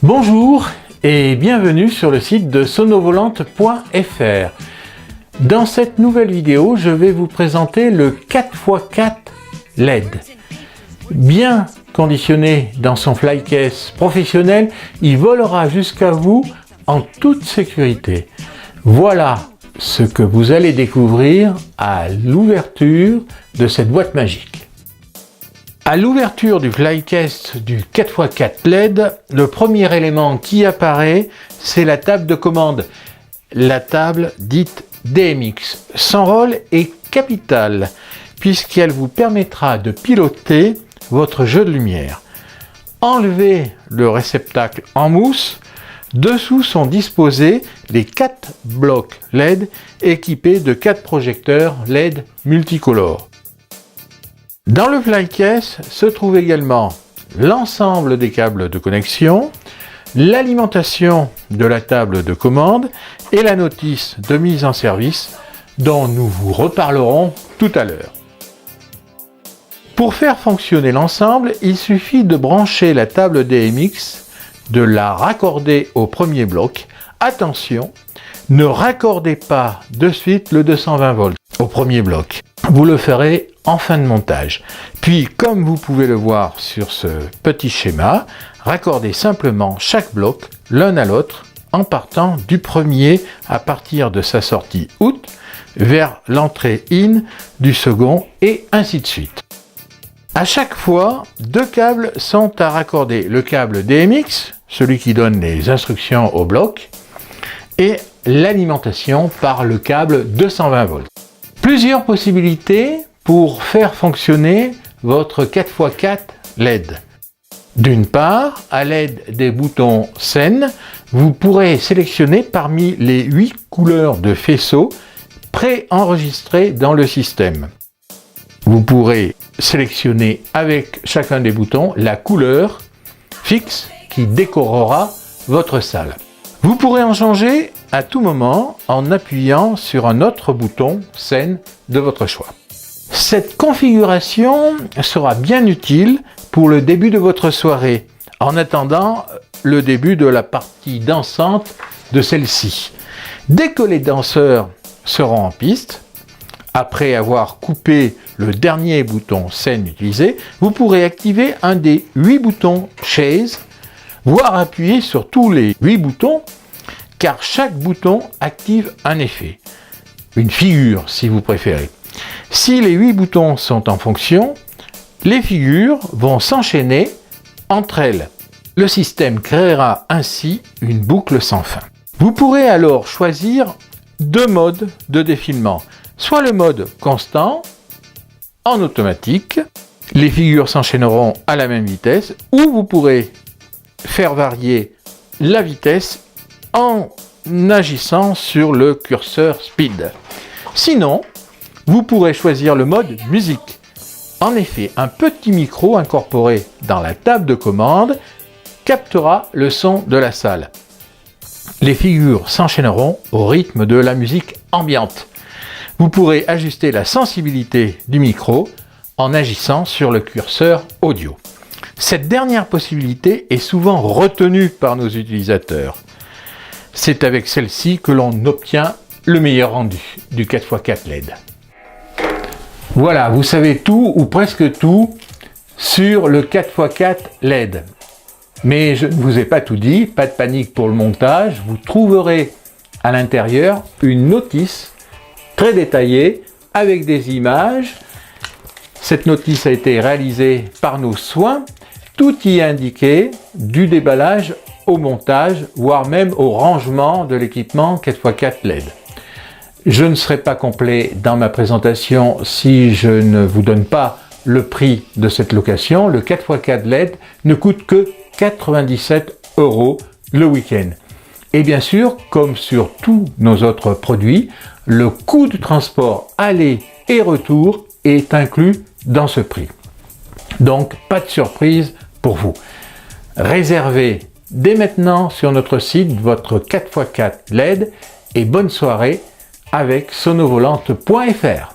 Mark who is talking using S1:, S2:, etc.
S1: Bonjour et bienvenue sur le site de sonovolante.fr. Dans cette nouvelle vidéo, je vais vous présenter le 4x4 LED. Bien conditionné dans son flycase professionnel, il volera jusqu'à vous en toute sécurité. Voilà ce que vous allez découvrir à l'ouverture de cette boîte magique. À l'ouverture du flycase du 4x4 LED, le premier élément qui apparaît, c'est la table de commande. La table dite DMX. Son rôle est capital, puisqu'elle vous permettra de piloter votre jeu de lumière. Enlevez le réceptacle en mousse. Dessous sont disposés les 4 blocs LED équipés de 4 projecteurs LED multicolores. Dans le flycase se trouve également l'ensemble des câbles de connexion, l'alimentation de la table de commande et la notice de mise en service dont nous vous reparlerons tout à l'heure. Pour faire fonctionner l'ensemble, il suffit de brancher la table DMX, de la raccorder au premier bloc. Attention, ne raccordez pas de suite le 220 volts au premier bloc. Vous le ferez en fin de montage. Puis, comme vous pouvez le voir sur ce petit schéma, raccordez simplement chaque bloc l'un à l'autre en partant du premier à partir de sa sortie out vers l'entrée in du second et ainsi de suite. À chaque fois, 2 câbles sont à raccorder. Le câble DMX, celui qui donne les instructions au bloc, et l'alimentation par le câble 220 volts. Plusieurs possibilités pour faire fonctionner votre 4x4 LED. D'une part, à l'aide des boutons scène, vous pourrez sélectionner parmi les 8 couleurs de faisceau préenregistrées dans le système. Vous pourrez sélectionner avec chacun des boutons la couleur fixe qui décorera votre salle. Vous pourrez en changer à tout moment en appuyant sur un autre bouton scène de votre choix. Cette configuration sera bien utile pour le début de votre soirée, en attendant le début de la partie dansante de celle-ci. Dès que les danseurs seront en piste, après avoir coupé le dernier bouton scène utilisé, vous pourrez activer un des 8 boutons chaise, voire appuyer sur tous les 8 boutons, car chaque bouton active un effet, une figure si vous préférez. Si les 8 boutons sont en fonction, les figures vont s'enchaîner entre elles. Le système créera ainsi une boucle sans fin. Vous pourrez alors choisir 2 modes de défilement, soit le mode constant, en automatique, les figures s'enchaîneront à la même vitesse, ou vous pourrez faire varier la vitesse en agissant sur le curseur speed. Sinon, vous pourrez choisir le mode musique. En effet, un petit micro incorporé dans la table de commande captera le son de la salle. Les figures s'enchaîneront au rythme de la musique ambiante. Vous pourrez ajuster la sensibilité du micro en agissant sur le curseur audio. Cette dernière possibilité est souvent retenue par nos utilisateurs. C'est avec celle-ci que l'on obtient le meilleur rendu du 4x4 LED. Voilà, vous savez tout ou presque tout sur le 4x4 LED. Mais je ne vous ai pas tout dit, pas de panique pour le montage. Vous trouverez à l'intérieur une notice très détaillée avec des images. Cette notice a été réalisée par nos soins. Tout y est indiqué, du déballage au montage, voire même au rangement de l'équipement 4x4 LED. Je ne serai pas complet dans ma présentation si je ne vous donne pas le prix de cette location. Le 4x4 LED ne coûte que 97 € le week-end. Et bien sûr, comme sur tous nos autres produits, le coût de transport aller et retour est inclus dans ce prix. Donc, pas de surprise pour vous. Réservez dès maintenant sur notre site votre 4x4 LED et bonne soirée avec sonovolante.fr.